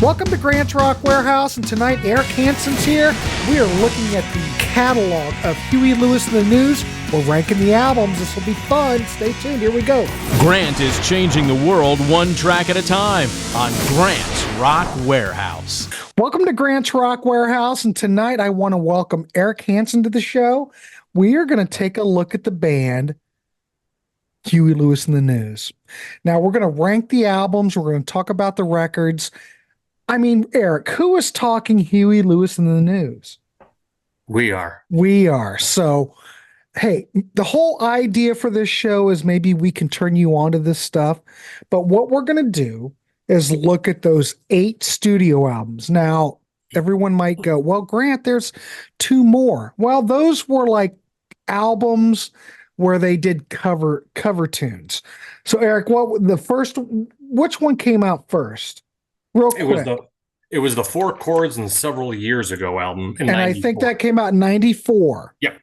Welcome to Grant's Rock Warehaus, and tonight Eric Hansen's here. We are looking at the catalog of Huey Lewis and the News. We're ranking the albums. This will be fun. Stay tuned. Here we go. Grant is changing the world one track at a time on Grant's Rock Warehaus. Welcome to Grant's Rock Warehaus, and tonight I want to welcome Eric Hansen to the show. We are going to take a look at the band Huey Lewis and the News. Now, we're going to rank the albums. We're going to talk about the records. I mean, Eric, who is talking Huey Lewis and the News? We are. We are. So, hey, the whole idea for this show is maybe we can turn you on to this stuff. But what we're going to do is look at those 8 studio albums. Now, everyone might go, well, Grant, there's 2 more. Well, those were like albums where they did cover tunes. So, Eric, which one came out first? Real quick. It was the Four Chords and Several Years Ago album in 94. I think that came out in 94. Yep.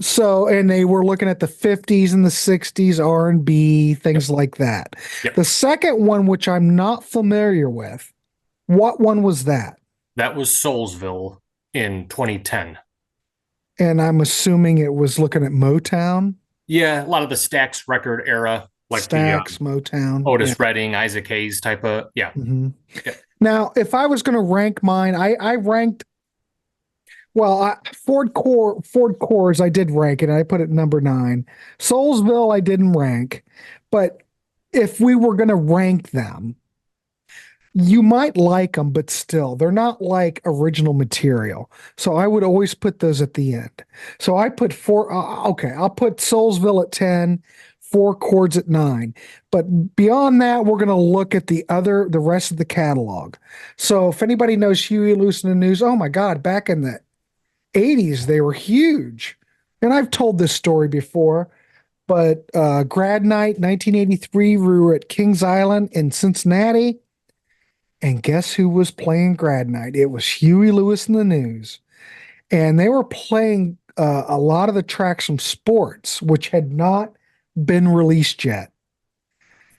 So, and they were looking at the 50s and the 60s, R&B, things like that. Yep. The second one, which I'm not familiar with, what one was that? That was Soulsville in 2010. And I'm assuming it was looking at Motown? Yeah, a lot of the Stax record era. Like Stax, Motown. Otis Redding, Isaac Hayes type of, yeah. Mm-hmm. Yeah. Now, if I was going to rank mine, I ranked, Ford Cores, I did rank it, and I put it number 9. Soulsville, I didn't rank. But if we were going to rank them, you might like them, but still, they're not like original material. So I would always put those at the end. So I put I'll put Soulsville at 10, Four Chords at 9. But beyond that, we're going to look at the rest of the catalog. So if anybody knows Huey Lewis and the News, oh my God, back in the 80s, they were huge. And I've told this story before, but grad night, 1983, we were at Kings Island in Cincinnati. And guess who was playing grad night? It was Huey Lewis and the News. And they were playing a lot of the tracks from Sports, which had not been released yet.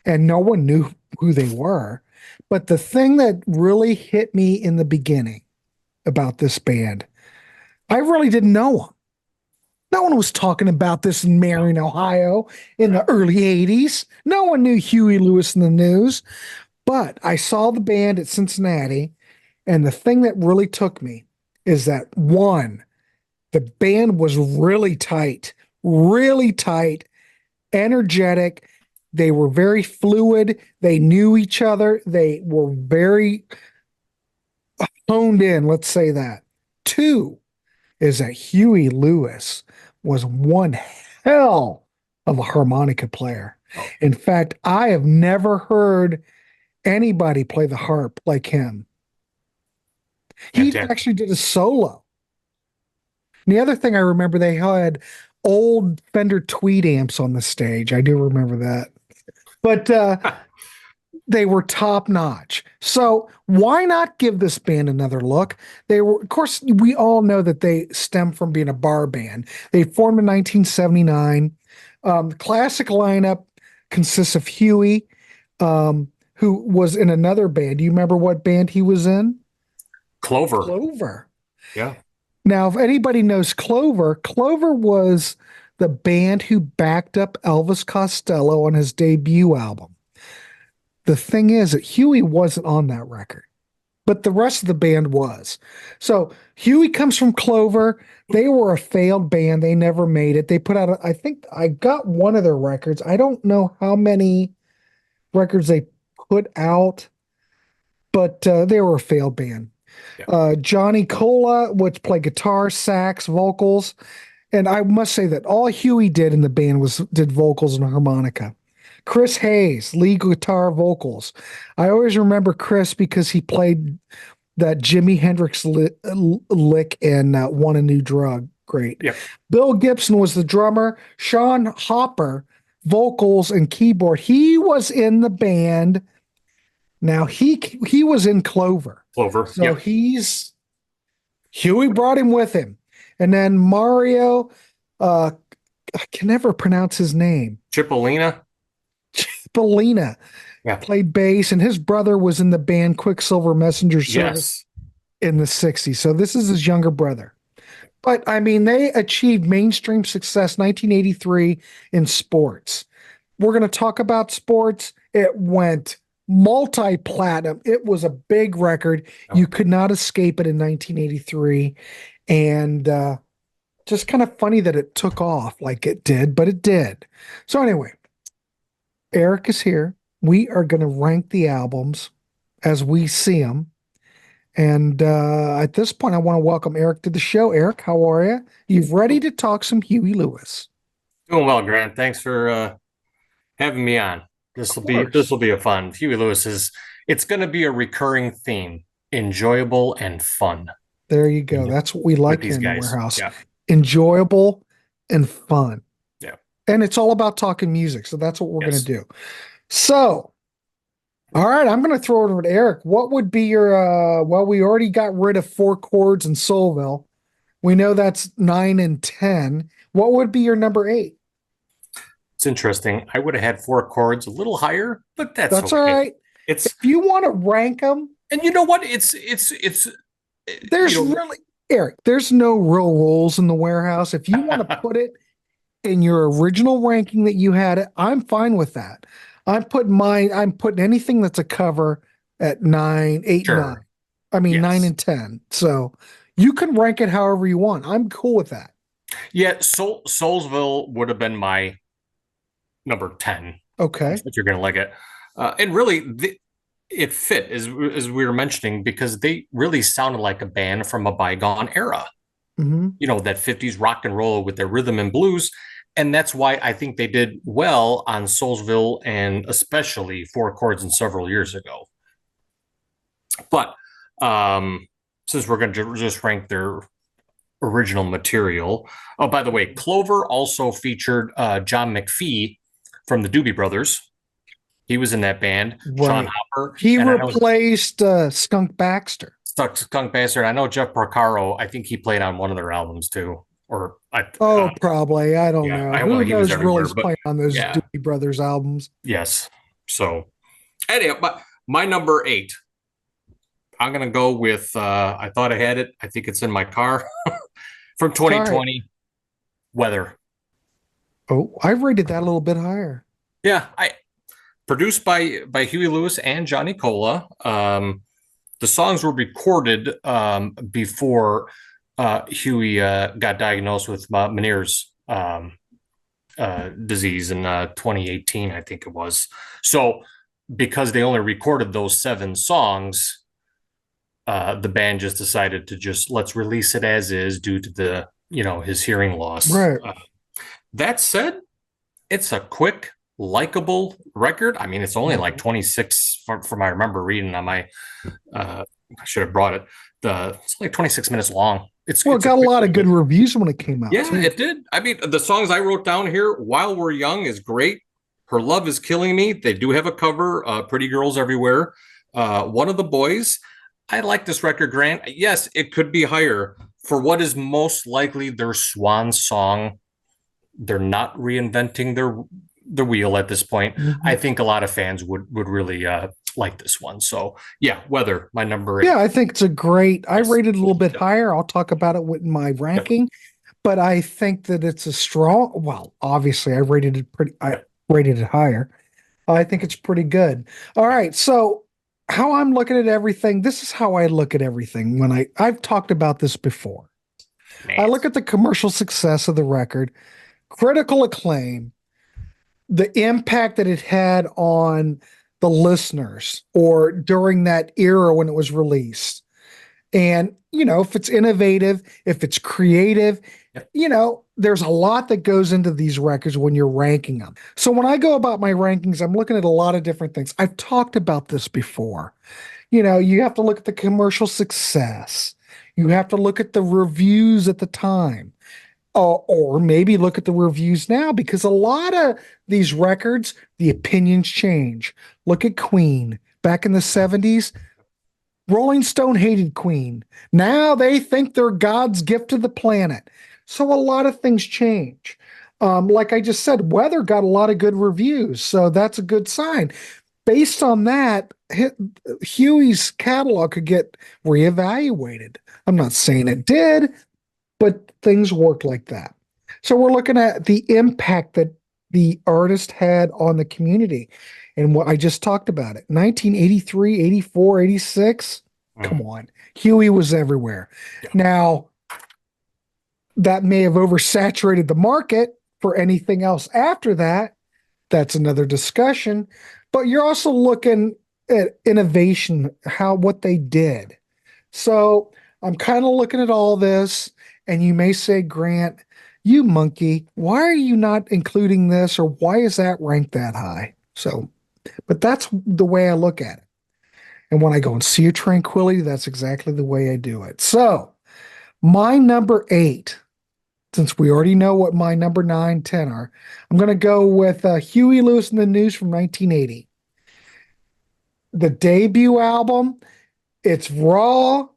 And no one knew who they were. But the thing that really hit me in the beginning about this band, I really didn't know them. No one was talking about this in Marion, Ohio in the early 80s. No one knew Huey Lewis and the News. But I saw the band at Cincinnati, and the thing that really took me is that, one, the band was really tight, energetic. They were very fluid. They knew each other. They were very honed in, let's say that. 2 is that Huey Lewis was one hell of a harmonica player. In fact, I have never heard anybody play the harp like him. He actually did a solo. And the other thing I remember, they had old Fender Tweed amps on the stage. I do remember that. But they were top notch. So why not give this band another look? They were, of course, we all know that they stem from being a bar band. They formed in 1979. The classic lineup consists of Huey, who was in another band. Do you remember what band he was in? Clover. Yeah. Now, if anybody knows Clover was the band who backed up Elvis Costello on his debut album. The thing is that Huey wasn't on that record, but the rest of the band was. So Huey comes from Clover. They were a failed band. They never made it. They put out, I think I got one of their records. I don't know how many records they put out, but they were a failed band. Yeah. Johnny Cola, which played guitar, sax, vocals. And I must say that all Huey did in the band did vocals and harmonica. Chris Hayes, lead guitar, vocals. I always remember Chris because he played that Jimi Hendrix lick in Want a New Drug. Great. Yeah. Bill Gibson was the drummer. Sean Hopper, vocals and keyboard. He was in the band. Now he was in Clover. So yeah. Huey brought him with him. And then Mario, I can never pronounce his name. Cipollina. Cipollina. Yeah. played bass, and his brother was in the band Quicksilver Messenger Service Yes. in the 60s. So this is his younger brother. But I mean, they achieved mainstream success 1983 in sports. We're going to talk about sports. It went multi-platinum. It was a big record. Oh. You could not escape it in 1983. And just kind of funny that it took off like it did, but it did. So anyway, Eric is here. We are going to rank the albums as we see them. And at this point, I want to welcome Eric to the show. Eric, how are you? You ready to talk some Huey Lewis? Doing well, Grant. Thanks for having me on. This will be a fun. Huey Lewis it's going to be a recurring theme, enjoyable and fun. There you go. That's what we like here in the Warehaus. Yeah. Enjoyable and fun. Yeah. And it's all about talking music. So that's what we're going to do. So, all right, I'm going to throw it over to Eric. What would be your, we already got rid of Fore Chords and Soulville. We know that's 9 and 10. What would be your number 8? It's interesting. I would have had Fore Chords a little higher, but that's okay. All right. If you want to rank them, and you know what? Eric, there's no real rules in the Warehaus. If you want to put it in your original ranking that you had it, I'm fine with that. I'm putting anything that's a cover at 9, 8, Sure. 9. I mean, 9 and 10. So you can rank it however you want. I'm cool with that. Yeah. Soulsville would have been my number 10. Okay. If you're going to like it. And really, it fit, as we were mentioning, because they really sounded like a band from a bygone era. Mm-hmm. You know, that 50s rock and roll with their rhythm and blues. And that's why I think they did well on Soulsville and especially Fore Chords and several years ago. But since we're going to just rank their original material. Oh, by the way, Clover also featured John McPhee from the Doobie Brothers. He was in that band. Right. Sean Hopper. He replaced Skunk Baxter. Skunk Baxter. I know Jeff Porcaro. I think he played on one of their albums too. Probably. I don't know. Who knows really is playing on those Doobie Brothers albums? Yes. So, anyway, my number 8. I'm gonna go with. I thought I had it. I think it's in my car from 2020. Weather. Oh, I rated that a little bit higher. Yeah, produced by Huey Lewis and Johnny Cola. The songs were recorded before Huey got diagnosed with Meniere's disease in 2018, I think it was. So because they only recorded those 7 songs, the band just decided to let's release it as is due to the, his hearing loss. Right. That said, it's a quick, likable record. I mean, it's only like 26 from I remember reading on my, I should have brought it. It's like 26 minutes long. It got a lot of good reviews when it came out. Yeah, too. It did. I mean, the songs I wrote down here, While We're Young is great. Her Love is Killing Me. They do have a cover, Pretty Girls Everywhere. One of the Boys. I like this record, Grant. Yes, it could be higher for what is most likely their swan song. They're not reinventing the wheel at this point. Mm-hmm. I think a lot of fans would really like this one. So yeah, Weather, my number 8. Yeah, I think it's a great. I rated it a little bit higher. I'll talk about it with my ranking, but I think that it's a strong. Well, obviously, I rated it higher. I think it's pretty good. All right, so how I'm looking at everything. This is how I look at everything. When I've talked about this before. Nice. I look at the commercial success of the record, critical acclaim, the impact that it had on the listeners or during that era when it was released. And, if it's innovative, if it's creative, there's a lot that goes into these records when you're ranking them. So when I go about my rankings, I'm looking at a lot of different things. I've talked about this before. You have to look at the commercial success. You have to look at the reviews at the time. Or maybe look at the reviews now, because a lot of these records, the opinions change. Look at Queen. Back in the 70s, Rolling Stone hated Queen. Now they think they're God's gift to the planet. So a lot of things change. Like I just said, Weather got a lot of good reviews, so that's a good sign. based on that, Huey's catalog could get reevaluated. I'm not saying it did, but things worked like that. So we're looking at the impact that the artist had on the community and what I just talked about it. 1983, 84, 86. Come on. Huey was everywhere. Yeah. Now, that may have oversaturated the market for anything else after that. That's another discussion. But you're also looking at innovation, what they did. So I'm kind of looking at all this, and you may say, Grant, you monkey, why are you not including this, or why is that ranked that high? So, but that's the way I look at it. And when I go and see your tranquility, that's exactly the way I do it. So my number 8, since we already know what my number 9, 10 are, I'm going to go with Huey Lewis and the News from 1980. The debut album, it's raw.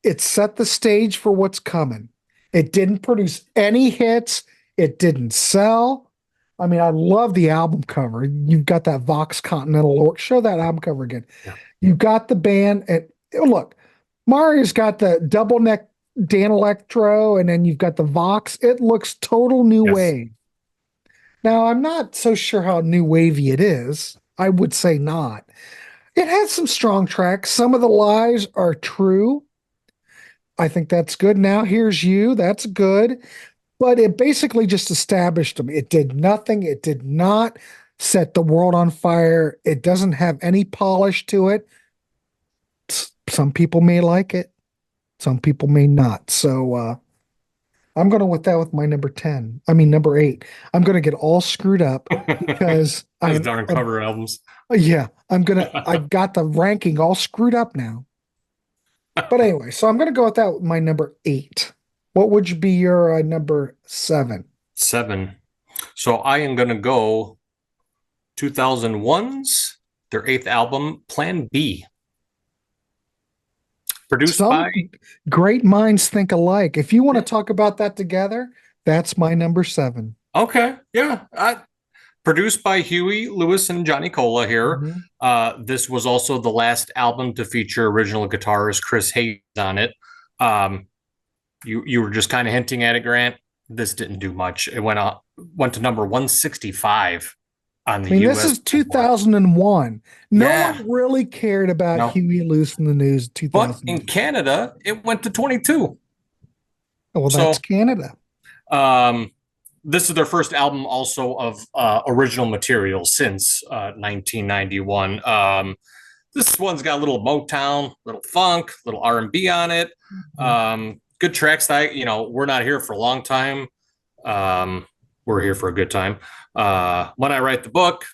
It set the stage for what's coming. It didn't produce any hits. It didn't sell. I mean, I love the album cover. You've got that Vox Continental Orc. Show that album cover again. Yeah. You've got the band. And look, Mario's got the double neck Dan Electro, and then you've got the Vox. It looks total new wave. Now, I'm not so sure how new wavy it is. I would say not. It has some strong tracks. Some of the lies are true. I think that's good. Now Here's You. That's good. But it basically just established them. It did nothing. It did not set the world on fire. It doesn't have any polish to it. Some people may like it. Some people may not. So I'm going to with that with my number 10. I mean, number 8. I'm going to get all screwed up because Those darn cover albums. Yeah, I've got the ranking all screwed up now. But anyway, so I'm going to go with that with my number 8. What would be your number 7? 7. So I am going to go 2001's, their 8th album, Plan B. Produced by great minds think alike. If you want to talk about that together, that's my number 7. Okay, yeah. Produced by Huey Lewis and Johnny Cola here. Mm-hmm. This was also the last album to feature original guitarist Chris Hayes on it. You were just kind of hinting at it, Grant. This didn't do much. It went to number 165 on the US. This is 2001. No one really cared about Huey Lewis and the News in 2000. But in Canada, it went to 22. Well, that's Canada. This is their first album also of original material since 1991. This one's got a little Motown, little funk, little R&B on it. Good tracks that, we're not here for a long time. We're here for a good time. When I Write the Book,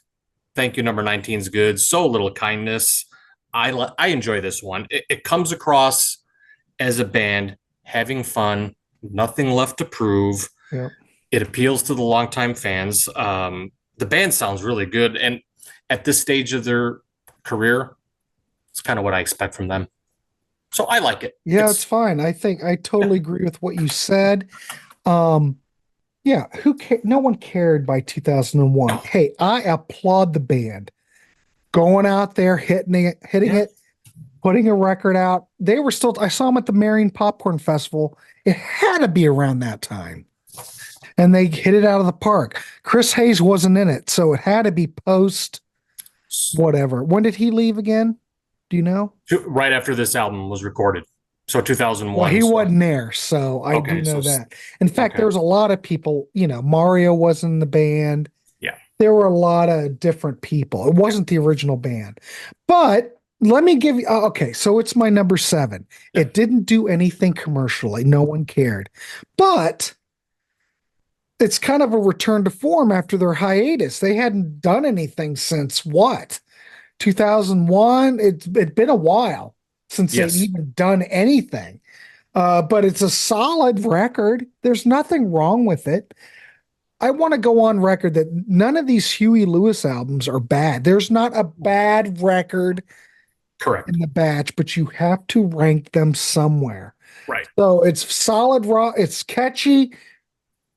Thank You Number 19 is good. So Little Kindness. I enjoy this one. It comes across as a band having fun, nothing left to prove. Yep. It appeals to the longtime fans. The band sounds really good. And at this stage of their career, it's kind of what I expect from them. So I like it. Yeah, it's fine. I think I totally agree with what you said. Yeah, no one cared by 2001. Hey, I applaud the band going out there, hitting it, putting a record out. They were still, I saw them at the Marion Popcorn Festival. It had to be around that time. And they hit it out of the park. Chris Hayes wasn't in it, so it had to be post whatever. When did he leave again? Do you know? Right after this album was recorded. So 2001. Well, he wasn't there, so I do know that. In fact, there was a lot of people, Mario wasn't in the band. Yeah. There were a lot of different people. It wasn't the original band. But let me give you, so it's my number 7. Yeah. It didn't do anything commercially. No one cared. But it's kind of a return to form after their hiatus. They hadn't done anything since what? 2001? It's been a while since they've even done anything. But it's a solid record. There's nothing wrong with it. I want to go on record that none of these Huey Lewis albums are bad. There's not a bad record in the batch, but you have to rank them somewhere. Right. So it's solid rock. It's catchy.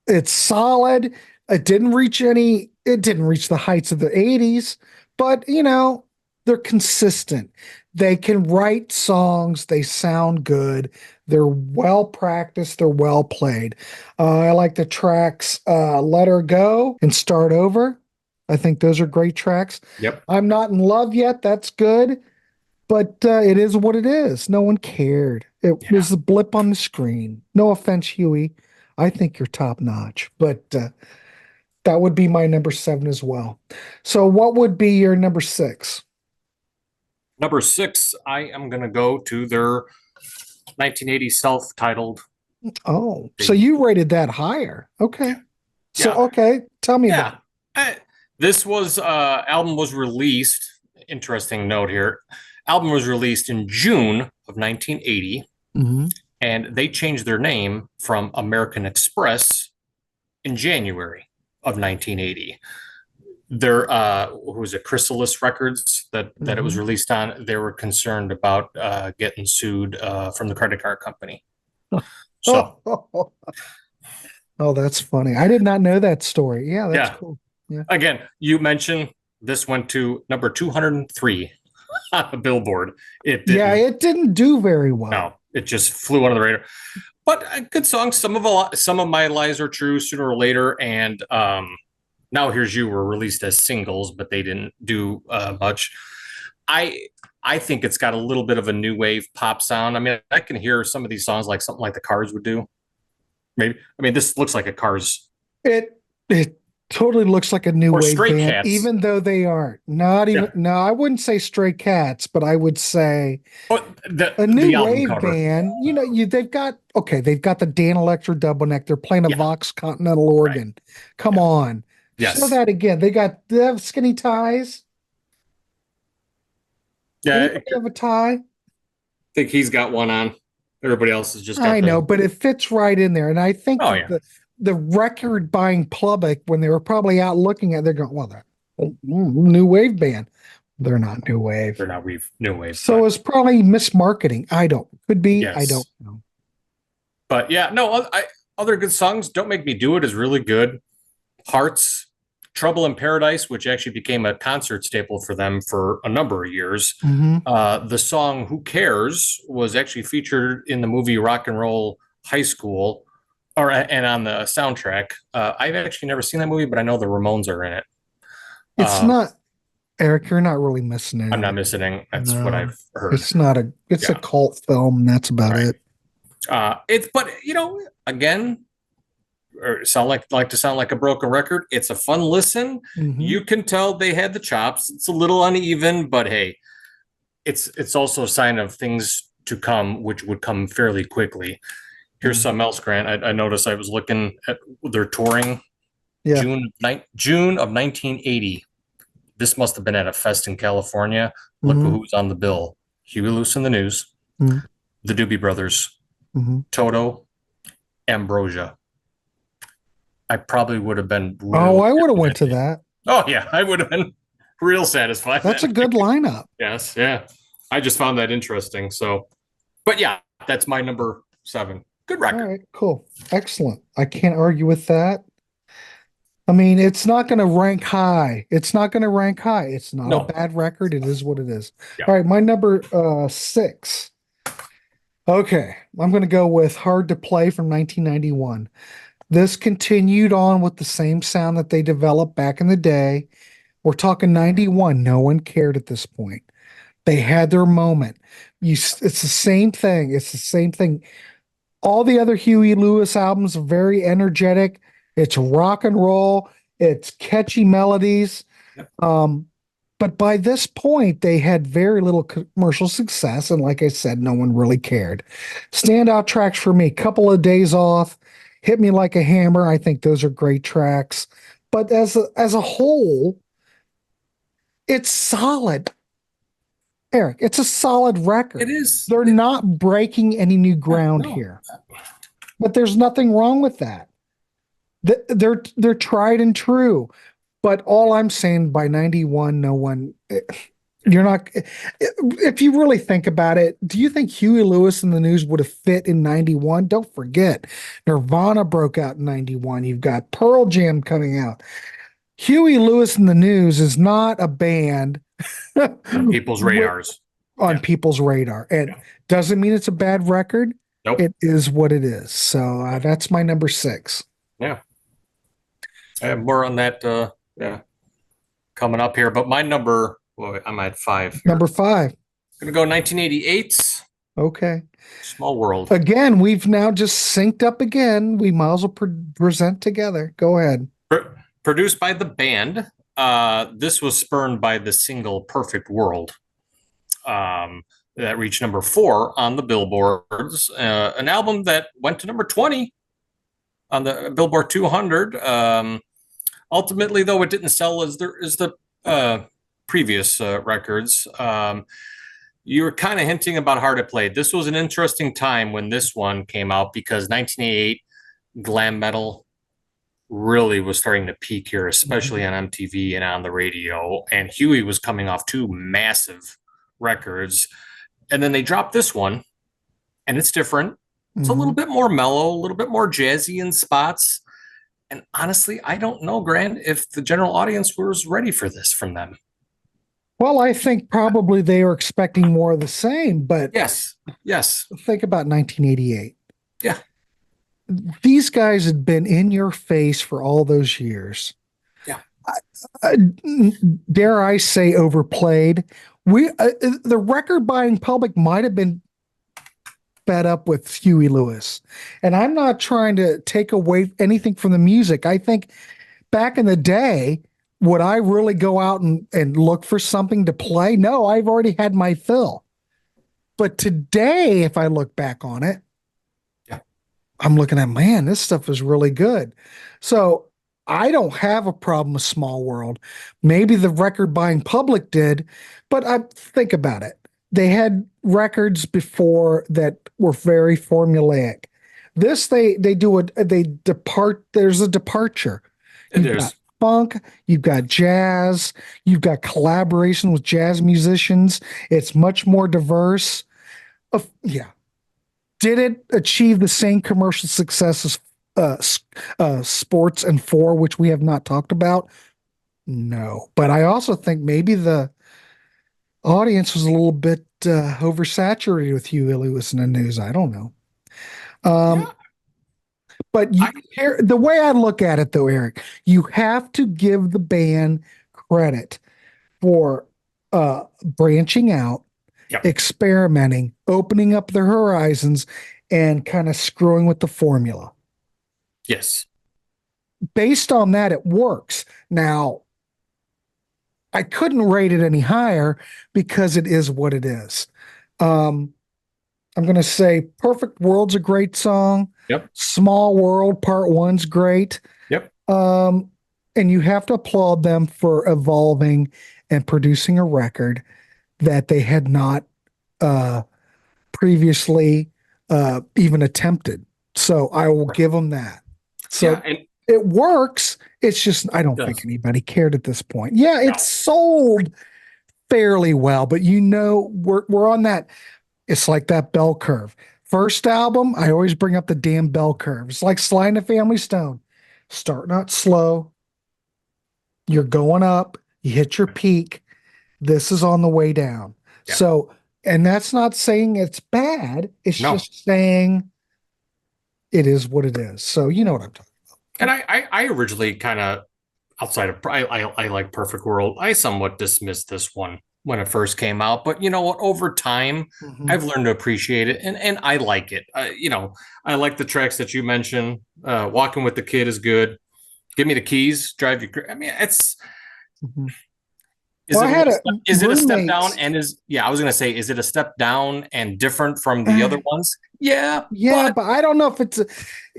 It's solid. It didn't reach the heights of the 80s, but they're consistent. They can write songs. They sound good. They're well practiced. They're well played. I like the tracks Let Her Go and Start Over. I think those are great tracks. Yep. I'm Not in Love Yet. That's good. But it is what it is. No one cared. It was a blip on the screen. No offense, Huey. I think you're top notch. But that would be my number 7 as well. So what would be your number 6? Number 6, I am going to go to their 1980 self-titled. Oh, so you rated that higher. Okay. So, okay, tell me about it. This was, album was released, interesting note here. Album was released in June of 1980, and they changed their name from American Express in January of 1980. Their who was it, Chrysalis Records that it was released on, they were concerned about getting sued from the credit card company. So oh, that's funny. I did not know that story. Yeah, that's cool. Yeah. Again, you mentioned this went to number 203 on the Billboard. It didn't do very well. No, it just flew under the radar. But a good song. Some of My Lies Are True, Sooner or Later, and Now Here's You were released as singles, but they didn't do much. I think it's got a little bit of a new wave pop sound. I mean, I can hear some of these songs like something like the Cars would do. Maybe. I mean, this looks like a Cars. It totally looks like a new wave Stray band, Cats. Even though they aren't. Not even. No, I wouldn't say Stray Cats, but I would say a new wave band. They've got the Dan Electro double neck. They're playing a Vox Continental organ. Right. Come on. Yes. Show that again. They have skinny ties. Yeah. They have a tie. I think he's got one on. Everybody else is just. I know, but it fits right in there. And I think the record buying public, when they were probably out looking at, they're going, well, they're new wave band. They're not new wave. They're not new wave. So it's probably mismarketing. Could be. Yes. I don't know. But yeah, no. Other good songs. Don't Make Me Do It is really good. Hearts, Trouble in Paradise, which actually became a concert staple for them for a number of years. The song Who Cares was actually featured in the movie Rock and Roll High School, and on the soundtrack. I've actually never seen that movie, but I know the Ramones are in it. It's not, Eric, you're not really missing it. I'm not missing it. That's what I've heard. It's not it's a cult film, and that's about it. But again, or like to sound like a broken record. It's a fun listen. You can tell they had the chops. It's a little uneven, but hey, it's also a sign of things to come, which would come fairly quickly. Here's something else, Grant. I noticed I was looking at their touring. June of 1980. This must have been at a fest in California. Look who was on the bill: Huey Lewis and the News, the Doobie Brothers, Toto, Ambrosia. I probably would have been. I would have went to that. Oh yeah, I would have been real satisfied. That's a good lineup. Yes, yeah. I just found that interesting. So, but yeah, that's my number 7. Good record. All right, cool, excellent. I can't argue with that. I mean, it's not going to rank high. It's not a bad record. It is what it is. Yeah. All right, my number 6. Okay, I'm going to go with Hard to Play from 1991. This continued on with the same sound that they developed back in the day. We're talking 91. No one cared at this point. They had their moment. It's the same thing. All the other Huey Lewis albums are very energetic. It's rock and roll. It's catchy melodies. But by this point, they had very little commercial success. And like I said, no one really cared. Standout tracks for me, Couple of Days Off, Hit Me Like a Hammer. I think those are great tracks. But as a whole, it's solid. Eric, it's a solid record. It is. They're not breaking any new ground here. But there's nothing wrong with that. They're tried and true. But all I'm saying, by 91, no one, you're not, if you really think about it, do you think Huey Lewis and the News would have fit in 91? Don't forget, Nirvana broke out in 91. You've got Pearl Jam coming out. Huey Lewis and the News is not a band On people's radars. on Yeah. people's radar. It doesn't mean it's a bad record. Nope. It is what it is. So that's my number 6. Yeah. I have more on that coming up here. But my number, well, I'm at 5 here. Number 5. Gonna go 1988's Okay. Small World. Again, we've now just synced up again. We might as well present together. Go ahead. Produced by the band. This was spurned by the single Perfect World. That reached number 4 on the Billboards. An album that went to number 20 on the Billboard 200. Ultimately, though, it didn't sell as the previous records. You were kind of hinting about Hard to Play. This was an interesting time when this one came out because 1988 glam metal really was starting to peak here, especially on MTV and on the radio. And Huey was coming off 2 massive records. And then they dropped this one, and it's different. It's a little bit more mellow, a little bit more jazzy in spots. And honestly, I don't know, Grant, if the general audience was ready for this from them. Well, I think probably they were expecting more of the same, but Yes. think about 1988. Yeah. These guys had been in your face for all those years. Yeah. Dare I say overplayed. The record buying public might have been fed up with Huey Lewis. And I'm not trying to take away anything from the music. I think back in the day, would I really go out and look for something to play? No, I've already had my fill. But today, if I look back on it, I'm looking at, man, this stuff is really good. So I don't have a problem with Small World. Maybe the record buying public did, but I think about it. They had records before that were very formulaic. This they depart. There's a departure. You've got funk, you've got jazz, you've got collaboration with jazz musicians. It's much more diverse. Did it achieve the same commercial success as Sports and Fore, which we have not talked about? No. But I also think maybe the audience was a little bit oversaturated with Huey Lewis and the News. I don't know. But the way I look at it, though, Eric, you have to give the band credit for branching out, experimenting, opening up their horizons, and kind of screwing with the formula. Yes. Based on that, it works. Now, I couldn't rate it any higher because it is what it is. I'm going to say Perfect World's a great song. Yep. Small World Part 1's great. Yep. And you have to applaud them for evolving and producing a record that they had not previously even attempted. So I will give them that. So it works. It's just, I don't think anybody cared at this point. Yeah, it's sold fairly well, but we're on that. It's like that bell curve. First album, I always bring up the damn bell curve. It's like sliding a Family Stone. Starting out slow. You're going up. You hit your peak. This is on the way down. Yeah. So, and that's not saying it's bad. It's just saying it is what it is. So you know what I'm talking about. And I originally kind of, outside of, I like Perfect World. I somewhat dismissed this one when it first came out, but you know what? Over time, I've learned to appreciate it, and I like it. I like the tracks that you mentioned. Walking with the Kid is good. Give Me the Keys, Drive You. I mean, it's. Is it a step down? And I was gonna say, is it a step down and different from the other ones? Yeah, but I don't know if it's.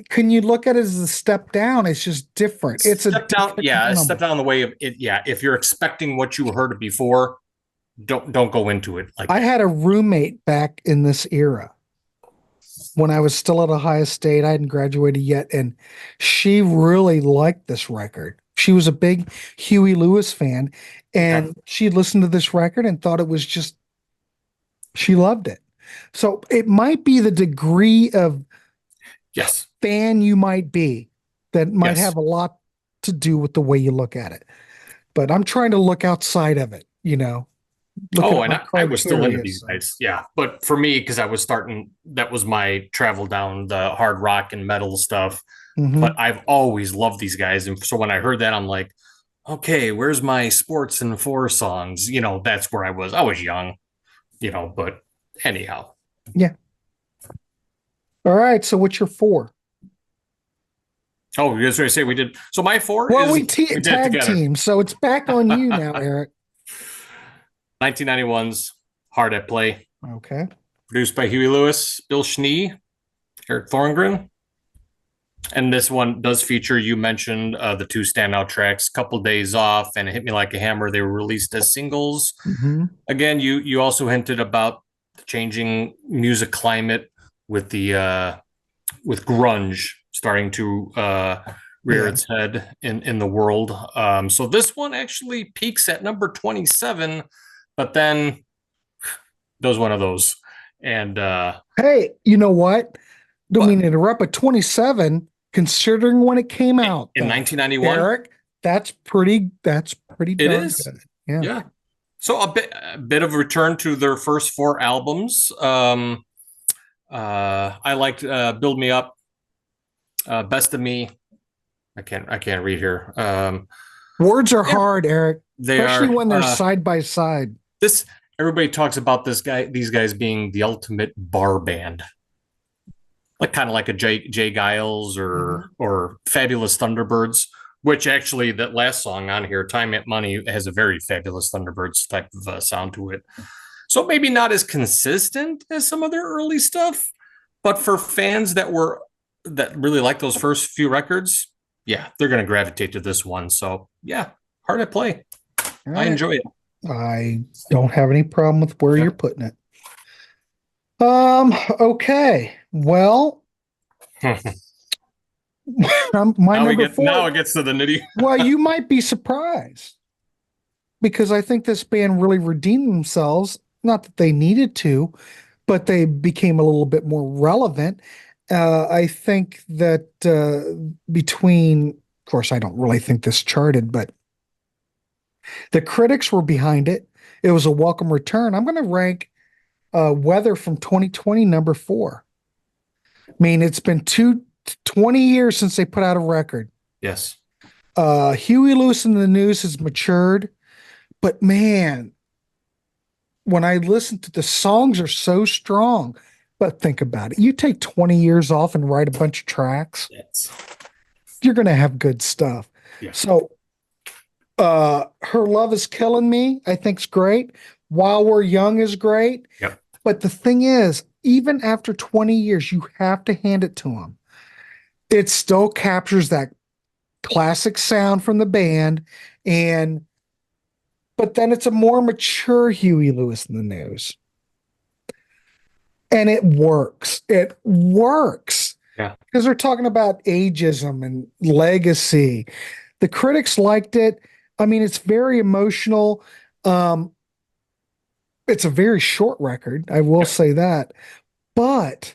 Can you look at it as a step down? It's just different. It's step down. Yeah, a step down the way of it. Yeah, if you're expecting what you heard before, don't go into it. Like I had a roommate back in this era when I was still at Ohio State. I hadn't graduated yet, and she really liked this record. She was a big Huey Lewis fan, and she listened to this record and thought it was just, she loved it. So it might be the degree of fan you might be that might have a lot to do with the way you look at it. But I'm trying to look outside of it, looking at And my I was still into criteria, these so. guys. Yeah. But for me, because I was starting, that was my travel down the hard rock and metal stuff. But Mhm. I've always loved these guys. And so when I heard that, I'm like, okay, where's my sports and Fore songs? That's where I was. I was young, but anyhow. Yeah. All right. So what's your four? Oh, you guys ready to say we did? So my Fore Well, is we we did it tag together. team, so it's back on you now, Eric. 1991's Hard at Play, Okay. produced by Huey Lewis, Bill Schnee, Eric Thorngren. And this one does feature, you mentioned the two standout tracks, Couple Days Off and Hit Me Like a Hammer. They were released as singles. Mm-hmm. Again, you also hinted about the changing music climate with the with grunge starting to rear its head in the world. So this one actually peaks at number 27, but then does one of those. And Hey, you know what? Don't what? mean to interrupt, but 27, considering when it came out, In though, 1991, Eric, that's pretty it darn is. good. Yeah. Yeah. So a bit of a return to their first four albums. I liked Build Me Up, Best of Me. I can't read here. Words are Yeah, hard, Eric, they especially are when they're side by side. this. Everybody talks about these guys being the ultimate bar band, like kind of like a Jay Giles or Fabulous Thunderbirds. Which actually, that last song on here, Time at Money, has a very Fabulous Thunderbirds type of sound to it. So maybe not as consistent as some of their early stuff, but for fans that really like those first few records, yeah, they're going to gravitate to this one. So yeah, Hard at Play. All I right. enjoy it. I don't have any problem with where you're putting it. Okay. Well, my number four. Now it gets to the nitty. Well, you might be surprised because I think this band really redeemed themselves. Not that they needed to, but they became a little bit more relevant. I think that of course, I don't really think this charted, but the critics were behind it. It was a welcome return. I'm going to rank Weather from 2020 number 4. I mean, it's been 20 years since they put out a record. Yes. Huey Lewis in the News has matured, but man, when I listen to the songs are so strong. But think about it. You take 20 years off and write a bunch of tracks, you're going to have good stuff. Yeah. So Her Love Is Killing Me, I think is great. While We're Young is great. Yep. But the thing is, even after 20 years, you have to hand it to them. It still captures that classic sound from the band, but then it's a more mature Huey Lewis in the News. And it works. It works. Yeah. Because they're talking about ageism and legacy. The critics liked it. I mean, it's very emotional. It's a very short record, I will say that. But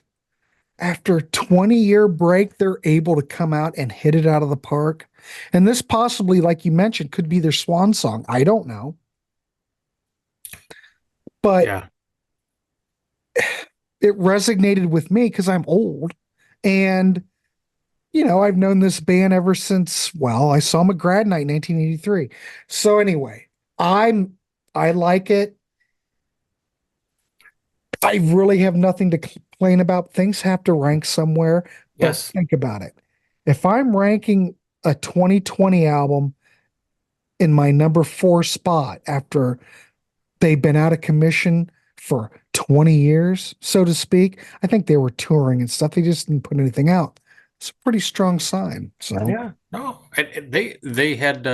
after a 20-year break, they're able to come out and hit it out of the park. And this possibly, like you mentioned, could be their swan song. I don't know. But yeah, it resonated with me because I'm old. And, I've known this band ever since, I saw them at Grad Night in 1983. So anyway, I like it. I really have nothing to complain about. Things have to rank somewhere. Yes. But think about it. If I'm ranking a 2020 album in my number 4 spot after they've been out of commission for 20 years, so to speak, I think they were touring and stuff. They just didn't put anything out. It's a pretty strong sign. So yeah, no, they had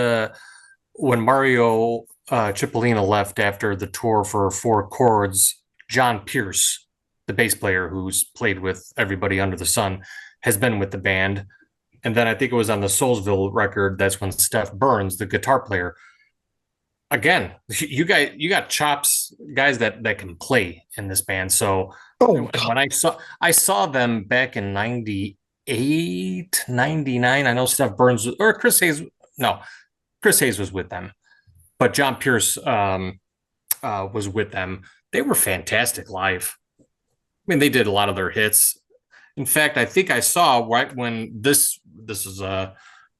when Mario Cipollina left after the tour for Four Chords, John Pierce, the bass player who's played with everybody under the sun, has been with the band. And then I think it was on the Soulsville record. That's when Steph Burns, the guitar player, again, you got chops, guys that can play in this band. So when I saw them back in 98, 99, I know Steph Burns or Chris Hayes no, Chris Hayes was with them, but John Pierce was with them. They were fantastic live. I mean, they did a lot of their hits. In fact, I think I saw right when this is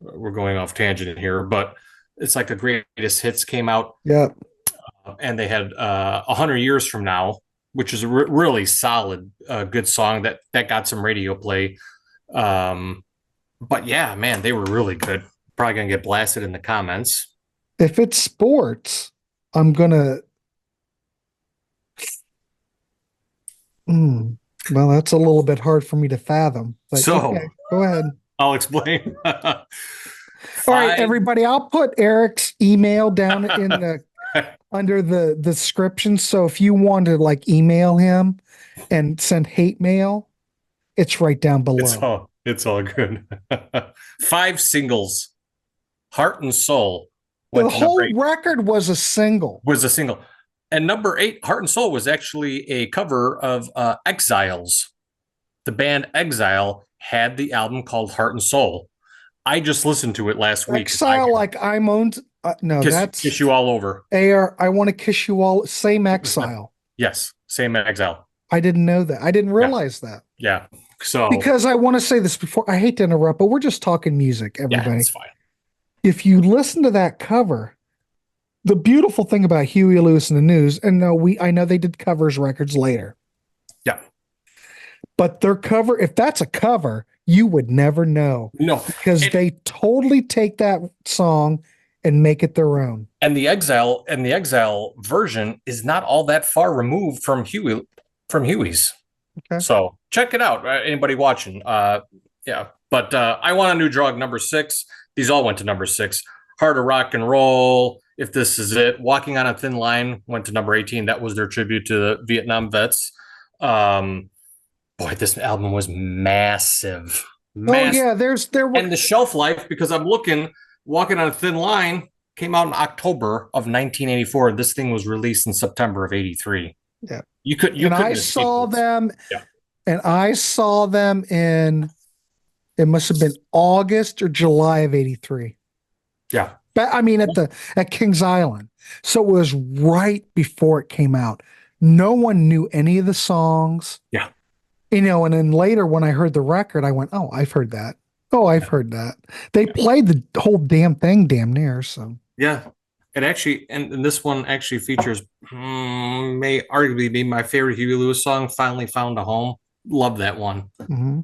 we're going off tangent here, but it's like the greatest hits came out. Yeah. And they had 100 Years From Now, which is a really solid, good song that got some radio play. But yeah, man, they were really good. Probably gonna get blasted in the comments. If it's sports, I'm gonna. Well, that's a little bit hard for me to fathom. But So okay, go ahead. I'll explain. All right, everybody. I'll put Eric's email down in the under the description. So if you want to like email him and send hate mail, it's right down below. It's all good. 5 singles. Heart and Soul. The whole record was a single. And number 8, Heart and Soul, was actually a cover of Exiles. The band Exile had the album called Heart and Soul. I just listened to it last week. Exile, like I'm owned. No, that's Kiss You All Over. AR, I Want to Kiss You All. Same Exile. Yes, same Exile. I didn't know that. I didn't realize that. Yeah. So because I want to say this before, I hate to interrupt, but we're just talking music, everybody. Yeah, it's fine. If you listen to that cover, the beautiful thing about Huey Lewis and the News, and I know they did covers records later. Yeah. But their cover, if that's a cover, you would never know. No. Because they totally take that song and make it their own. And the Exile version is not all that far removed from Huey's. Okay. So check it out. Anybody watching? Yeah. But I Want a New Drug, number 6. These all went to number 6. Heart of Rock and Roll, If This Is It, Walking on a Thin Line went to number 18. That was their tribute to the Vietnam vets. Boy, this album was massive. Oh yeah, and the shelf life, because I'm looking, Walking on a Thin Line came out in October of 1984. This thing was released in September of 83. Yeah. I saw them. Yeah. And I saw them in, it must have been August or July of 83. Yeah. But I mean at Kings Island. So it was right before it came out. No one knew any of the songs. Yeah. And then later when I heard the record, I went, oh, I've heard that. Oh, I've heard that. They played the whole damn thing damn near. So yeah. It actually, and this one actually features, may arguably be my favorite Huey Lewis song, Finally Found a Home. Love that one. Mm-hmm.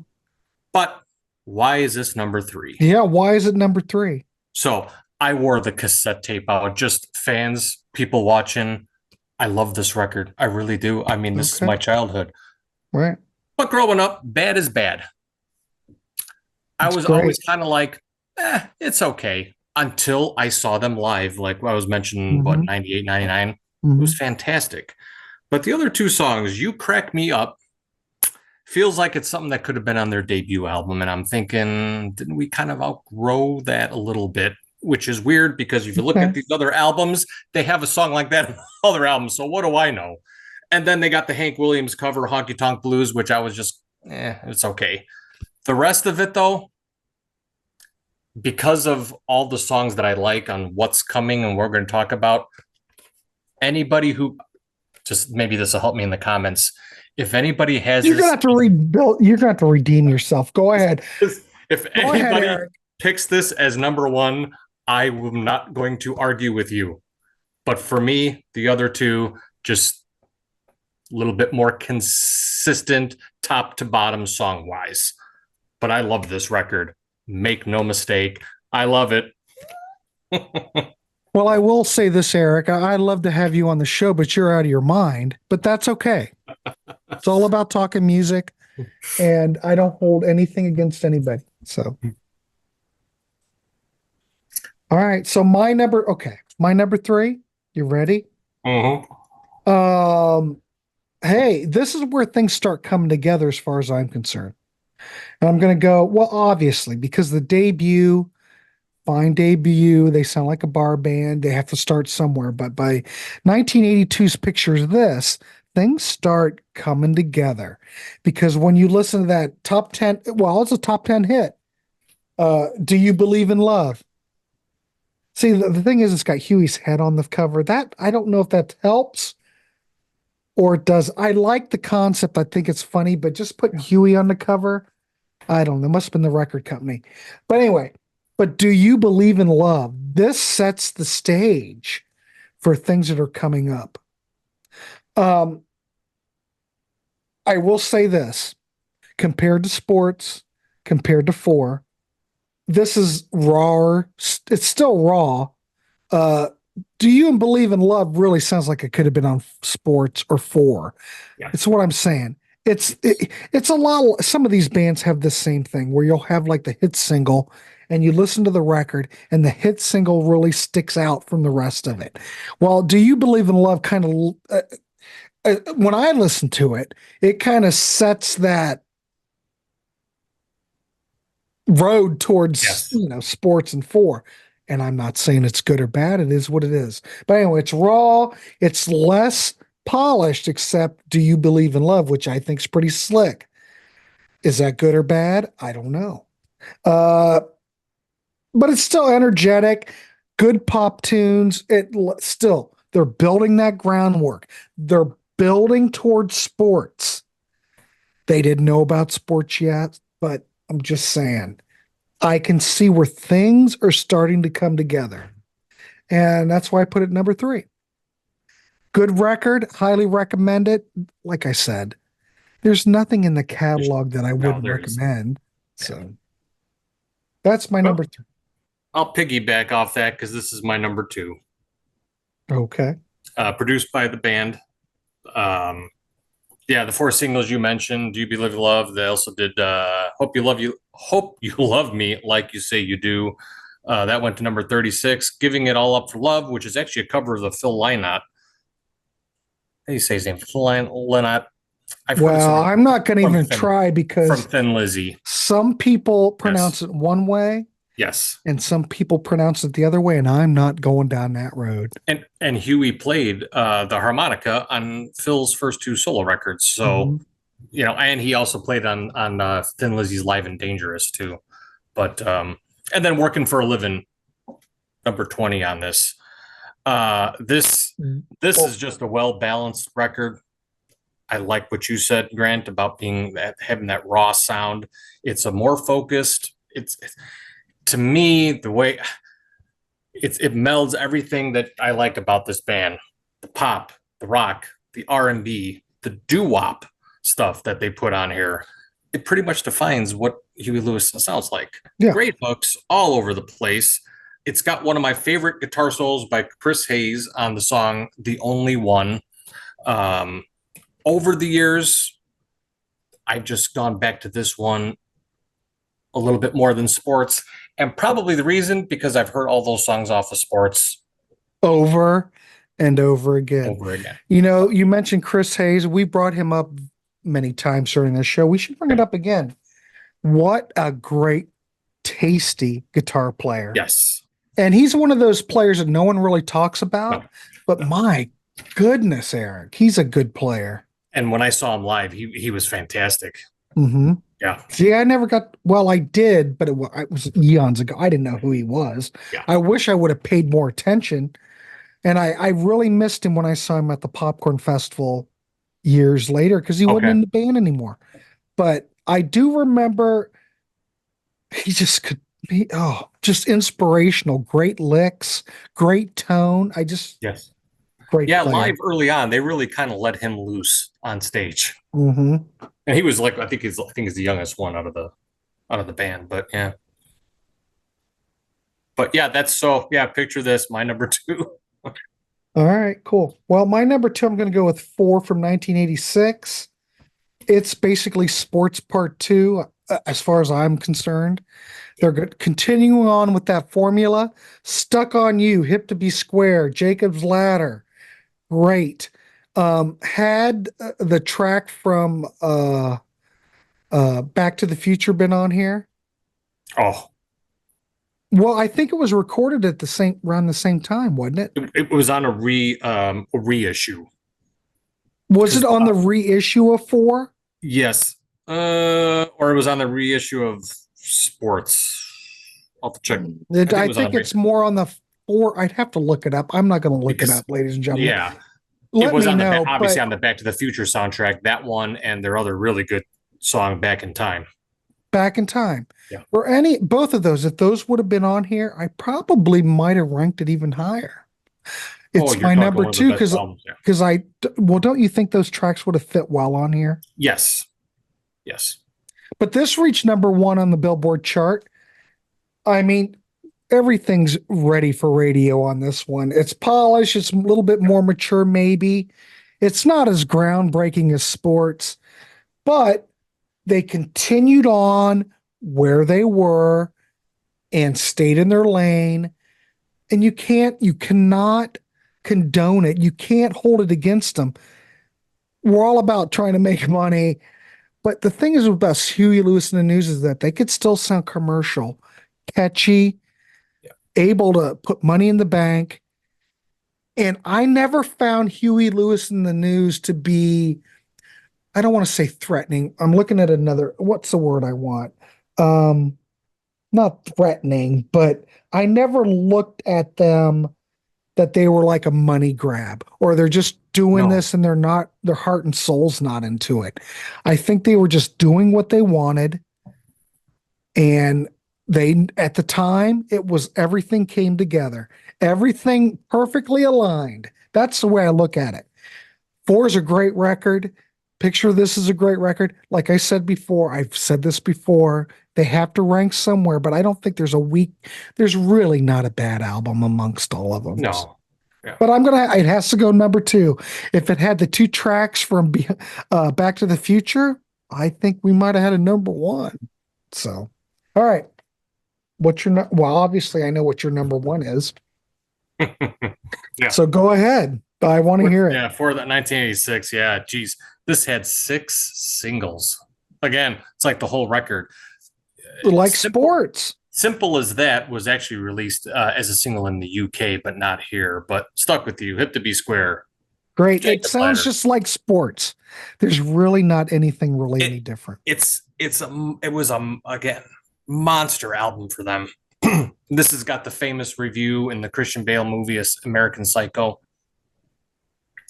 But why is this number 3? Yeah, why is it number 3? So I wore the cassette tape out. Just fans, people watching. I love this record. I really do. I mean, this is my childhood. Right. But growing up, Bad is Bad. I was always kind of like, it's okay. Until I saw them live, like I was mentioning, 98, 99. It was fantastic. But the other 2 songs, You Crack Me Up, feels like it's something that could have been on their debut album. And I'm thinking, didn't we kind of outgrow that a little bit? Which is weird, because if you look at these other albums, they have a song like that in all their albums. So what do I know? And then they got the Hank Williams cover, Honky Tonk Blues, which I was just, it's okay. The rest of it, though, because of all the songs that I like on What's Coming and we're going to talk about, anybody who, just maybe this will help me in the comments, if anybody has you're gonna have to rebuild, you're gonna have to redeem yourself. Go ahead. If anybody picks this as number 1, I am not going to argue with you. But for me, the other 2, just a little bit more consistent top to bottom song wise. But I love this record. Make no mistake. I love it. Well, I will say this, Eric. I'd love to have you on the show, but you're out of your mind. But that's okay. It's all about talking music, and I don't hold anything against anybody. So, all right. So my number 3. You ready? Mm-hmm. Hey, this is where things start coming together as far as I'm concerned. And I'm going to go, well, obviously, because the debut, fine debut, they sound like a bar band. They have to start somewhere. But by 1982's Pictures This, things start coming together. Because when you listen to that top 10, well, it's a top 10 hit. Do You Believe in Love? See, the thing is, it's got Huey's head on the cover. That I don't know if that helps or it does. I like the concept. I think it's funny, but just putting Huey on the cover, I don't know. It must have been the record company. But anyway, but do you believe in love? This sets the stage for things that are coming up. I will say this compared to sports, compared to Fore, this is raw. It's still raw. Do you believe in love really sounds like it could have been on sports or Fore. Yeah. It's what I'm saying. It's a lot. Some of these bands have the same thing where you'll have like the hit single and you listen to the record and the hit single really sticks out from the rest of it. Well, do you believe in love kind of when I listen to it, it kind of sets that road towards sports and Fore. And I'm not saying it's good or bad. It is what it is. But anyway, it's raw. It's less polished, except Do You Believe in Love, which I think is pretty slick. Is that good or bad? I don't know. But it's still energetic, good pop tunes. They're building that groundwork. They're building towards sports. They didn't know about sports yet, but I'm just saying, I can see where things are starting to come together. And that's why I put it number 3. Good record, highly recommend it. Like I said, there's nothing in the catalog that I wouldn't recommend. So that's my number 3. I'll piggyback off that because this is my number 2. Okay. Produced by the band. The 4 singles you mentioned, Do You Believe in Love? They also did Hope You Love Me Like You Say You Do. That went to number 36. Giving It All Up for Love, which is actually a cover of the Phil Lynott. How do you say his name? Phil Lynott. Well, I'm not going to even try because from Thin Lizzy. Some people pronounce it one way. Yes. And some people pronounce it the other way, and I'm not going down that road. And Huey played the harmonica on Phil's first 2 solo records. So, and he also played on Thin Lizzy's Live and Dangerous too. But and then Working for a Living, number 20 on this. This is just a well-balanced record. I like what you said, Grant, about having that raw sound. It's a more focused. It's to me, the way it melds everything that I like about this band: the pop, the rock, the R&B, the doo-wop stuff that they put on here. It pretty much defines what Huey Lewis sounds like. Yeah. Great hooks all over the place. It's got one of my favorite guitar solos by Chris Hayes on the song "The Only One." Over the years, I've just gone back to this one a little bit more than sports. And probably the reason, because I've heard all those songs off of sports over and over again. You mentioned Chris Hayes. We brought him up many times during this show. We should bring it up again. What a great, tasty guitar player. Yes. And he's one of those players that no one really talks about. But my goodness, Eric, he's a good player. And when I saw him live, he was fantastic. Mm-hmm. Yeah. See, I never got, I did, but it was eons ago. I didn't know who he was. Yeah. I wish I would have paid more attention. And I really missed him when I saw him at the Popcorn Festival years later because he wasn't in the band anymore. But I do remember he just could be, just inspirational. Great licks, great tone. Yes. Great player. Live early on, they really kind of let him loose on stage. Mm-hmm. And he was like, I think he's the youngest one out of the band, but yeah. But yeah, picture this, my number 2. All right, cool. Well, my number 2, I'm going to go with Fore from 1986. It's basically sports part 2, as far as I'm concerned. They're continuing on with that formula. Stuck on You, Hip to Be Square, Jacob's Ladder. Great. Had the track from Back to the Future been on here? Oh. Well, I think it was recorded at around the same time, wasn't it? It was on a reissue. Was it on the reissue of Fore? Yes. Or it was on the reissue of Sports. I'll have to check. I think it's more on the Fore? I'd have to look it up. I'm not going to look it Because, up, ladies and gentlemen. yeah, it Let was me on know. obviously but on the Back to the Future soundtrack, that one and their other really good song, Back in Time. Back in Time. Yeah. Or both of those, if those would have been on here, I probably might have ranked it even higher. Oh, It's you're my talking number one of the two best albums. Yeah. because don't you think those tracks would have fit well on here? Yes. Yes. But this reached number one on the Billboard chart. I mean, everything's ready for radio on this one. It's polished. It's a little bit more mature, maybe. It's not as groundbreaking as Sports, but they continued on where they were and stayed in their lane. And you cannot condone it. You can't hold it against them. We're all about trying to make money. But the thing is with us, Huey Lewis and the News, is that they could still sound commercial, catchy, able to put money in the bank. And I never found Huey Lewis and the News to be, I don't want to say threatening. I'm looking at what's the word I want? Not threatening, but I never looked at them that they were like a money grab or they're just doing this and their heart and soul's not into it. I think they were just doing what they wanted. And at the time, everything came together, everything perfectly aligned. That's the way I look at it. Fore is a great record. Picture This is a great record. Like I said before, I've said this before, they have to rank somewhere, but I don't think there's really not a bad album amongst all of them. No. Yeah. But it has to go number two. If it had the two tracks from Back to the Future, I think we might have had a number one. So, all right. Well, obviously I know what your number one is. Yeah. So go ahead. I want to hear it. Yeah, for that 1986. Yeah, geez. This had 6 singles. Again, it's like the whole record. Like Sports. Simple as That was actually released as a single in the UK, but not here. But Stuck With You, Hip to Be Square. Great. It sounds just like Sports. There's really not anything any different. It was again, monster album for them. This has got the famous review in the Christian Bale movie American Psycho.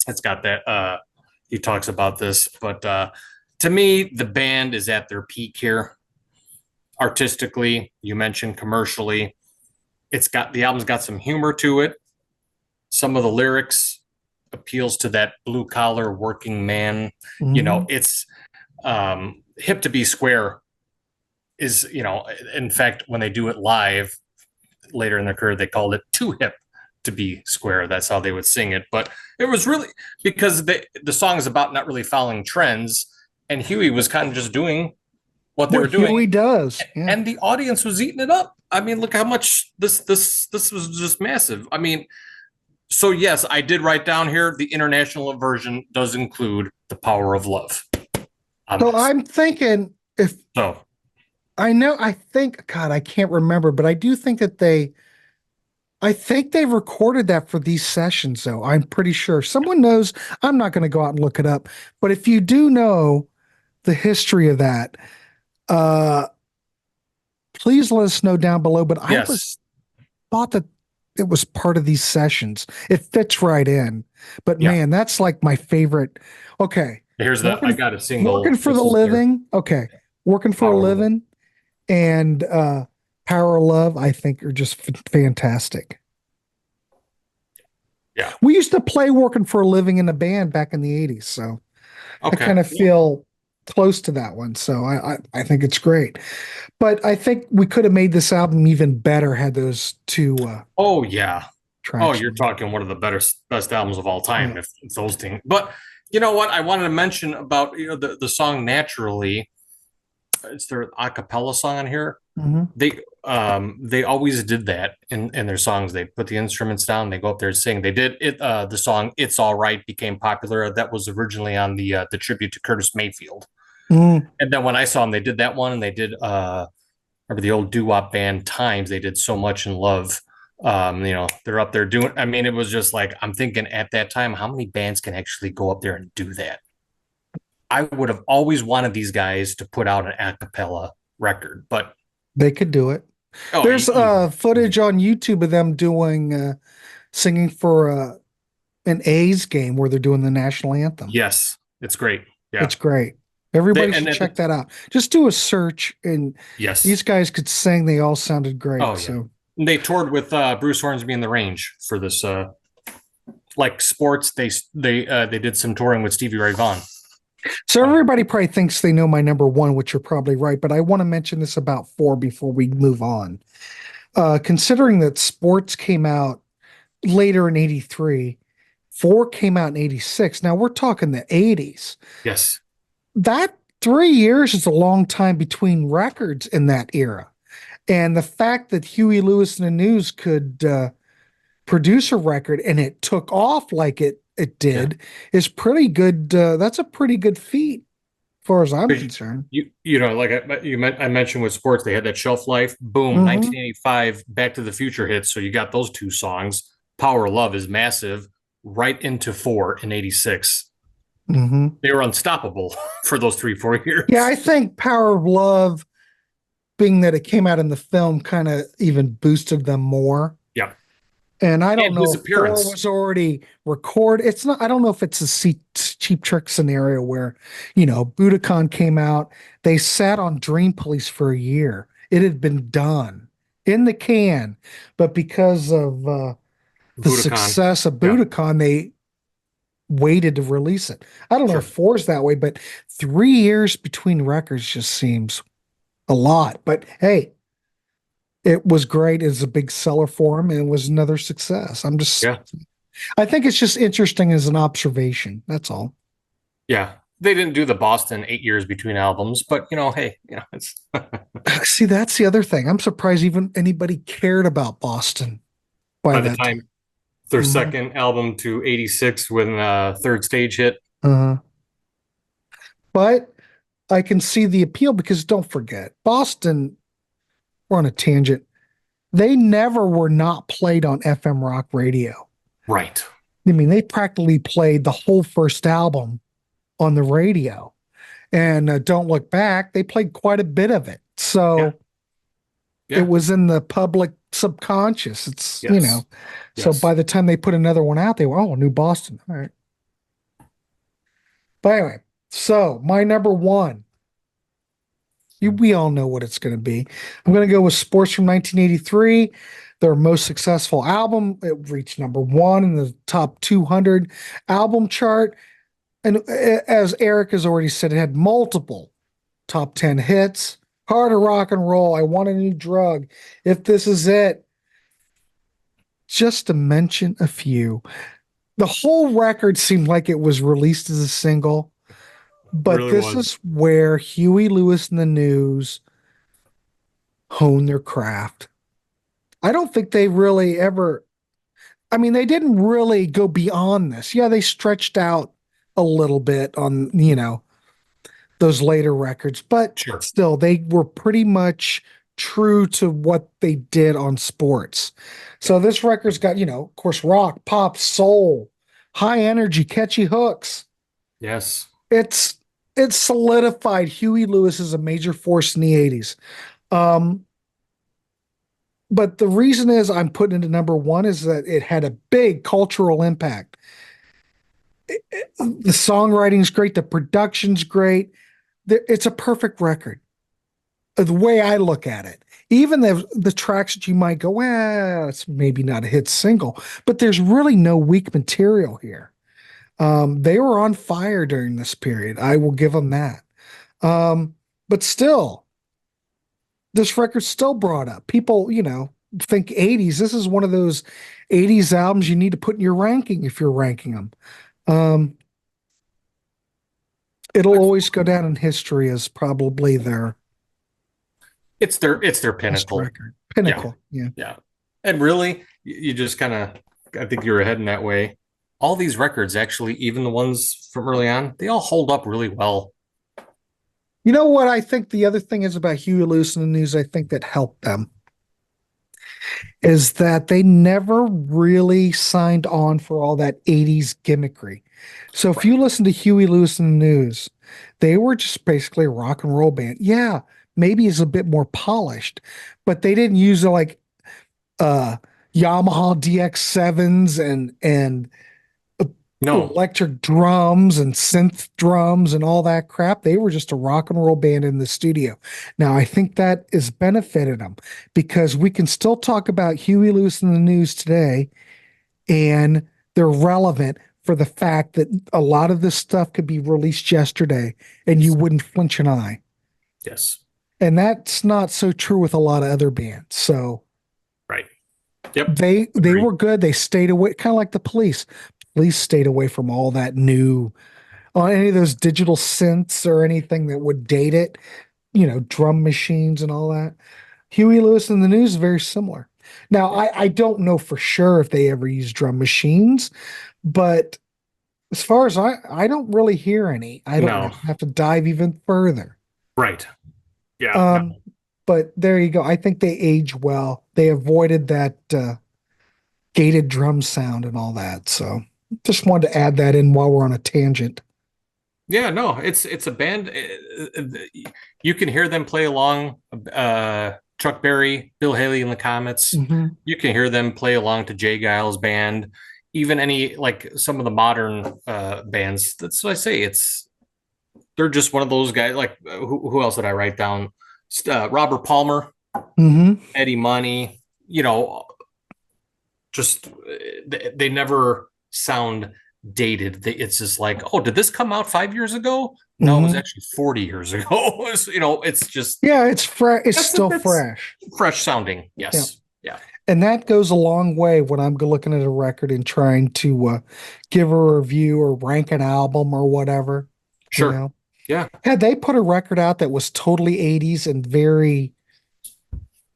It's got that he talks about this, but to me the band is at their peak here. Artistically, you mentioned commercially, the album's got some humor to it. Some of the lyrics appeals to that blue collar working man. Mm-hmm. It's Hip to Be Square is, in fact, when they do it live later in their career, they called it Too Hip to Be Square. That's how they would sing it. But it was really because the song is about not really following trends, and Huey was kind of just doing what they were doing. Huey does, yeah. And the audience was eating it up. I mean, look how much this was just massive. I mean, so yes, I did write down here the international version does include The Power of Love. So I'm thinking God, I can't remember, but I do think that I think they recorded that for these sessions, though. I'm pretty sure. Someone knows. I'm not going to go out and look it up. But if you do know the history of that, please let us know down below. But I thought that it was part of these sessions. It fits right in. But man, that's like my favorite. Okay. I got a single. Working for the Living. Okay. Working for a Living and Power of Love, I think, are just fantastic. Yeah. We used to play Working for a Living in a band back in the 80s. So I kind of feel close to that one. So I think it's great. But I think we could have made this album even better had those two. Tracks. You're talking one of the best albums of all time, if those things. But you know what? I wanted to mention about the song Naturally. It's their a cappella song on here. Mm-hmm. They always did that in their songs. They put the instruments down, they go up there and sing. They did it. The song "It's All Right" became popular. That was originally on the tribute to Curtis Mayfield. Mm. And then when I saw them, they did that one, and they did remember the old doo-wop band Times. They did So Much in Love. They're up there doing. I mean, it was just like I'm thinking at that time, how many bands can actually go up there and do that? I would have always wanted these guys to put out an a cappella record, but they could do it. Oh, There's footage on YouTube of them doing singing for an A's game where they're doing the national anthem. yes, it's great. Yeah. It's great. Everybody should And check that out. Just do a search, and yes. these guys could sing. They all sounded great. Oh, yeah. So They toured with Bruce Hornsby in the Range for this, like sports. They did some touring with Stevie Ray Vaughan. So everybody probably thinks they know my number one, which you're probably right, but I want to mention this about Fore before we move on. Considering that sports came out later in 83, Fore came out in 86. Now we're talking the 80s. Yes. That 3 years is a long time between records in that era. And the fact that Huey Lewis and the News could produce a record and it took off like it did is pretty good. That's a pretty good feat, as far as I'm concerned. You know, like I mentioned with sports, they had that shelf life. Boom, 1985, Back to the Future hits. So you got those two songs. Power of Love is massive, right into Fore in 86. They were unstoppable for those 3-4 years. Yeah, I think Power of Love, being that it came out in the film, kind of even boosted them more. Yeah. And I don't know his if appearance Fore was already recorded. It's not, I don't know if it's a Cheap Trick scenario where, you know, Budokan came out. They sat on Dream Police for a year. It had been done in the can, but because of the success of Budokan, they waited to release it. I don't know if Fore's that way, but 3 years between records just seems a lot. But hey, it was great. It was a big seller for him, and it was another success. I think it's just interesting as an observation. That's all. Yeah. They didn't do the Boston 8 years between albums, but you know, hey, you know, it's see, that's the other thing. I'm surprised even anybody cared about Boston by the time their second album to 86 when Third Stage hit. But I can see the appeal because don't forget, Boston, we're on a tangent. They never were not played on FM rock radio. Right. I mean, they practically played the whole first album on the radio. And Don't Look Back, they played quite a bit of it. So it was in the public subconscious. It's, you know, so by the time they put another one out, they were, oh, New Boston. All right. But anyway, so my number one, we all know what it's going to be. I'm going to go with Sports from 1983, their most successful album. It reached number one in the top 200 album chart. And as Eric has already said, it had multiple top 10 hits. Hard to Rock and Roll, I Want a New Drug, If This Is It. Just to mention a few. The whole record seemed like it was released as a single. But really this is where Huey Lewis and the News honed their craft. I don't think they really ever, I mean, they didn't really go beyond this. Yeah, they stretched out a little bit on, you know, those later records, but still, they were pretty much true to what they did on Sports. So this record's got, you know, of course, rock, pop, soul, high energy, catchy hooks. Yes. It solidified Huey Lewis as a major force in the 80s. But the reason is I'm putting it to number one is that it had a big cultural impact. The songwriting's great. The production's great. It's a perfect record. The way I look at it, even the tracks that you might go, well, it's maybe not a hit single, but there's really no weak material here. They were on fire during this period. I will give them that. But still, this record's still brought up. People, you know, think 80s. This is one of those 80s albums you need to put in your ranking if you're ranking them. It'll always go down in history as probably their pinnacle record. Pinnacle. Yeah. And really, you just kind of, I think you were heading that way. All these records, actually, even the ones from early on, they all hold up really well. You know what I think the other thing is about Huey Lewis and the News, I think that helped them, is that they never really signed on for all that 80s gimmickry. So if you listen to Huey Lewis and the News, they were just basically a rock and roll band. Yeah, maybe is a bit more polished, but they didn't use like Yamaha DX7s and No, electric drums and synth drums and all that crap. They were just a rock and roll band in the studio. Now, I think that has benefited them because we can still talk about Huey Lewis in the News today, and they're relevant for the fact that a lot of this stuff could be released yesterday and you wouldn't flinch an eye. yes, And that's not so true with a lot of other bands. So right. Yep. they Agreed. were good. They stayed away, kind of like the Police. Police stayed away from all that new, on any of those digital synths or anything that would date it, drum machines and all that. Huey Lewis in the News is very similar. Now, I don't know for sure if they ever use drum machines, but as far as I don't really hear any. I don't have to dive even further. Right. Yeah. But there you go. I think they age well. They avoided that gated drum sound and all that. So just wanted to add that in while we're on a tangent. Yeah, no, it's a band. You can hear them play along. Chuck Berry, Bill Haley and the Comets. Mm-hmm. You can hear them play along to Jay Giles' band. Even any like some of the modern bands. That's what I say. They're just one of those guys. Like who else did I write down? Robert Palmer, Mm-hmm. Eddie Money. Just they never sound dated. It's just like, oh, did this come out 5 years ago? No, it was actually 40 years ago. It's just it's fresh. It's still fresh, sounding. Yes, yeah. And that goes a long way when I'm looking at a record and trying to give a review or rank an album or whatever. Sure. Yeah. Had they put a record out that was totally 80s and very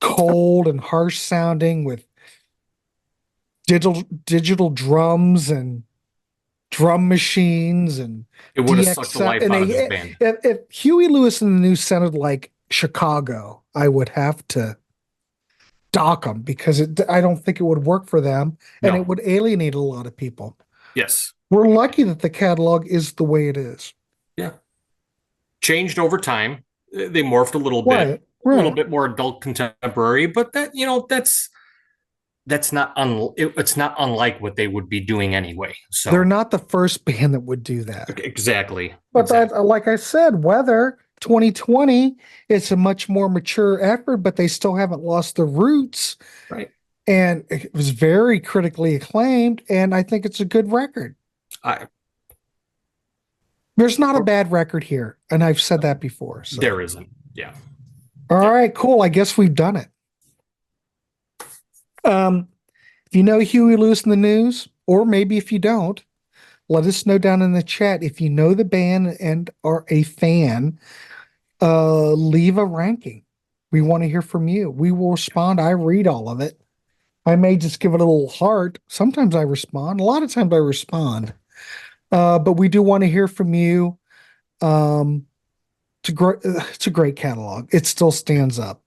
cold and harsh sounding with digital drums and drum machines, and it would have sucked the life out of this band. If Huey Lewis in the News sounded like Chicago, I would have to dock them because I don't think it would work for them, and it would alienate a lot of people. Yes. We're lucky that the catalog is the way it is. Yeah. Changed over time. They morphed a little bit, a little bit more adult contemporary, but that's not it's not unlike what they would be doing anyway. So they're not the first band that would do that. Exactly. But like I said, Weather 2020, it's a much more mature effort, but they still haven't lost their roots. Right. And it was very critically acclaimed, and I think it's a good record. There's not a bad record here, and I've said that before. So. There isn't. Yeah. All right, cool. I guess we've done it. If you know Huey Lewis in the News, or maybe if you don't, let us know down in the chat. If you know the band and are a fan, leave a ranking. We want to hear from you. We will respond. I read all of it. I may just give it a little heart. Sometimes I respond. A lot of times I respond. But we do want to hear from you. It's a great catalog. It still stands up.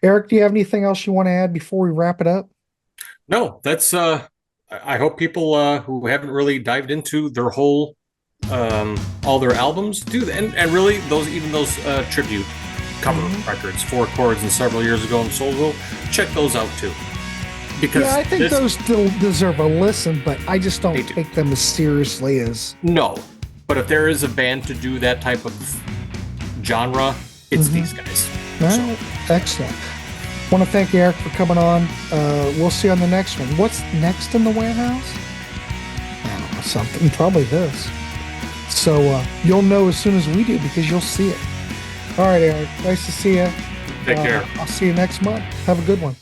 Eric, do you have anything else you want to add before we wrap it up? No, that's I hope people who haven't really dived into their whole all their albums do that, and really those tribute cover records, 4 Chords and several years ago in Soulsville, check those out too. Because I think those still deserve a listen, but I just don't take them as seriously as But if there is a band to do that type of genre, it's these guys. All right. Excellent. I want to thank Eric for coming on. We'll see you on the next one. What's next in the Warehaus? I don't know, something. Probably this. So you'll know as soon as we do because you'll see it. All right, Eric. Nice to see you. Take care. I'll see you next month. Have a good one.